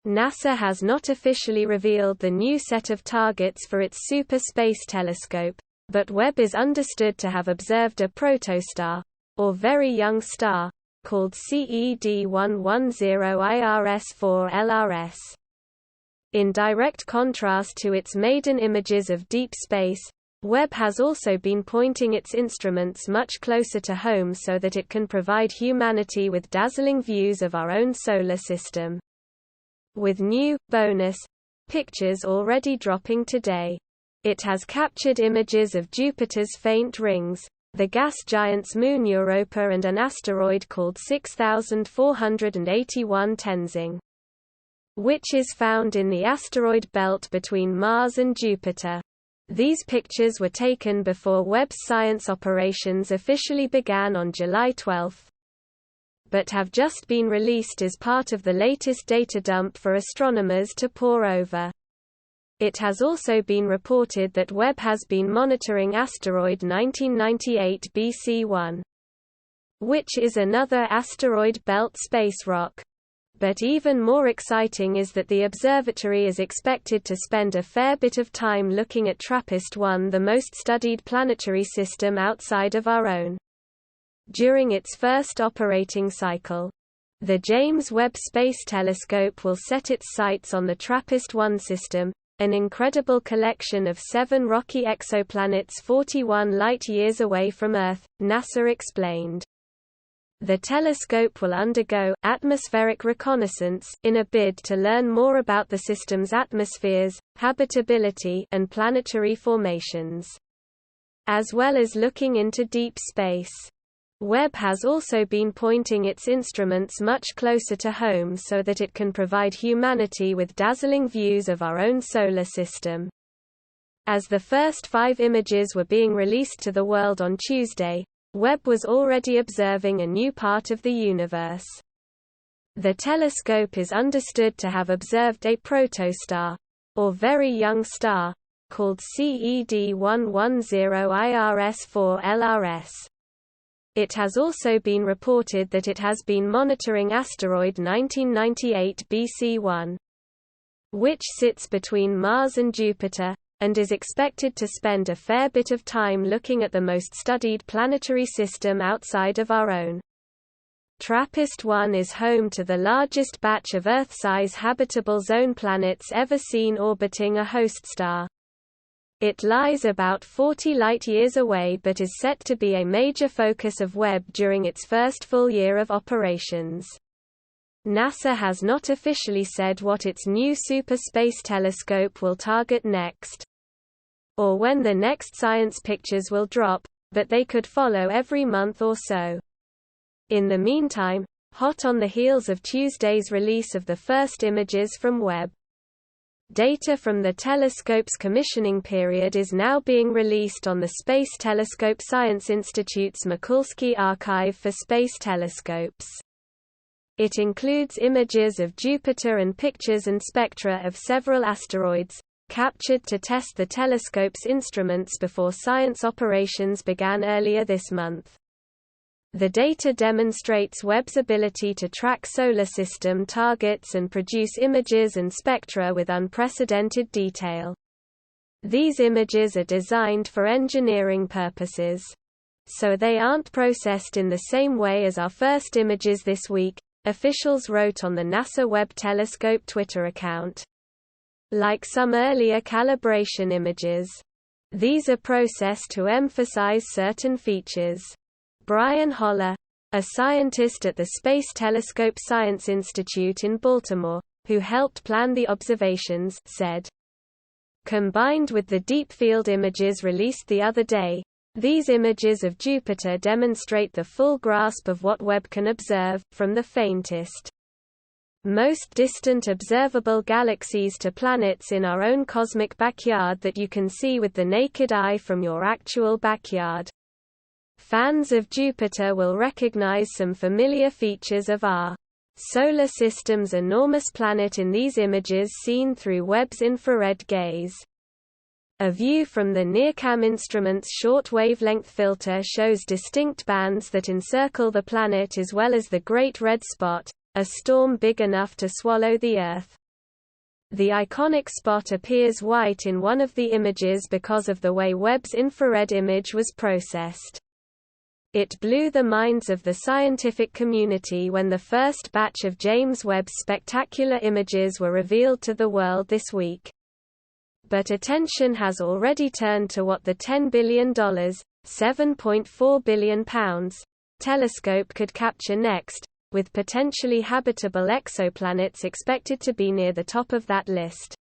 NASA has not officially revealed the new set of targets for its Super Space Telescope, but Webb is understood to have observed a protostar, or very young star, called CED 110 IRS-4 LRS. In direct contrast to its maiden images of deep space, Webb has also been pointing its instruments much closer to home so that it can provide humanity with dazzling views of our own solar system. With new, bonus pictures already dropping today. It has captured images of Jupiter's faint rings, the gas giant's moon Europa, and an asteroid called 6481 Tenzing, which is found in the asteroid belt between Mars and Jupiter. These pictures were taken before Webb's science operations officially began on July 12, but have just been released as part of the latest data dump for astronomers to pore over. It has also been reported that Webb has been monitoring asteroid 1998 BC1, which is another asteroid belt space rock. But even more exciting is that the observatory is expected to spend a fair bit of time looking at TRAPPIST-1, the most studied planetary system outside of our own. During its first operating cycle, the James Webb Space Telescope will set its sights on the TRAPPIST-1 system, an incredible collection of 7 rocky exoplanets 41 light-years away from Earth, NASA explained. The telescope will undergo atmospheric reconnaissance in a bid to learn more about the system's atmospheres, habitability, and planetary formations, as well as looking into deep space. Webb has also been pointing its instruments much closer to home so that it can provide humanity with dazzling views of our own solar system. As the first 5 images were being released to the world on Tuesday, Webb was already observing a new part of the universe. The telescope is understood to have observed a protostar, or very young star, called CED 110 IRS-4 LRS. It has also been reported that it has been monitoring asteroid 1998 BC1, which sits between Mars and Jupiter, and is expected to spend a fair bit of time looking at the most studied planetary system outside of our own. TRAPPIST-1 is home to the largest batch of Earth-size habitable zone planets ever seen orbiting a host star. It lies about 40 light-years away but is set to be a major focus of Webb during its first full year of operations. NASA has not officially said what its new Super Space Telescope will target next, or when the next science pictures will drop, but they could follow every month or so. In the meantime, hot on the heels of Tuesday's release of the first images from Webb, data from the telescope's commissioning period is now being released on the Space Telescope Science Institute's Mikulski Archive for Space Telescopes. It includes images of Jupiter and pictures and spectra of several asteroids, captured to test the telescope's instruments before science operations began earlier this month. The data demonstrates Webb's ability to track solar system targets and produce images and spectra with unprecedented detail. These images are designed for engineering purposes, so they aren't processed in the same way as our first images this week, officials wrote on the NASA Webb Telescope Twitter account. Like some earlier calibration images, these are processed to emphasize certain features. Brian Holler, a scientist at the Space Telescope Science Institute in Baltimore, who helped plan the observations, said, "Combined with the deep field images released the other day, these images of Jupiter demonstrate the full grasp of what Webb can observe, from the faintest, most distant observable galaxies to planets in our own cosmic backyard that you can see with the naked eye from your actual backyard. Fans of Jupiter will recognize some familiar features of our solar system's enormous planet in these images seen through Webb's infrared gaze. A view from the NIRCam instrument's short wavelength filter shows distinct bands that encircle the planet as well as the Great Red Spot, a storm big enough to swallow the Earth." The iconic spot appears white in one of the images because of the way Webb's infrared image was processed. It blew the minds of the scientific community when the first batch of James Webb's spectacular images were revealed to the world this week. But attention has already turned to what the $10 billion (£7.4 billion) telescope could capture next, with potentially habitable exoplanets expected to be near the top of that list.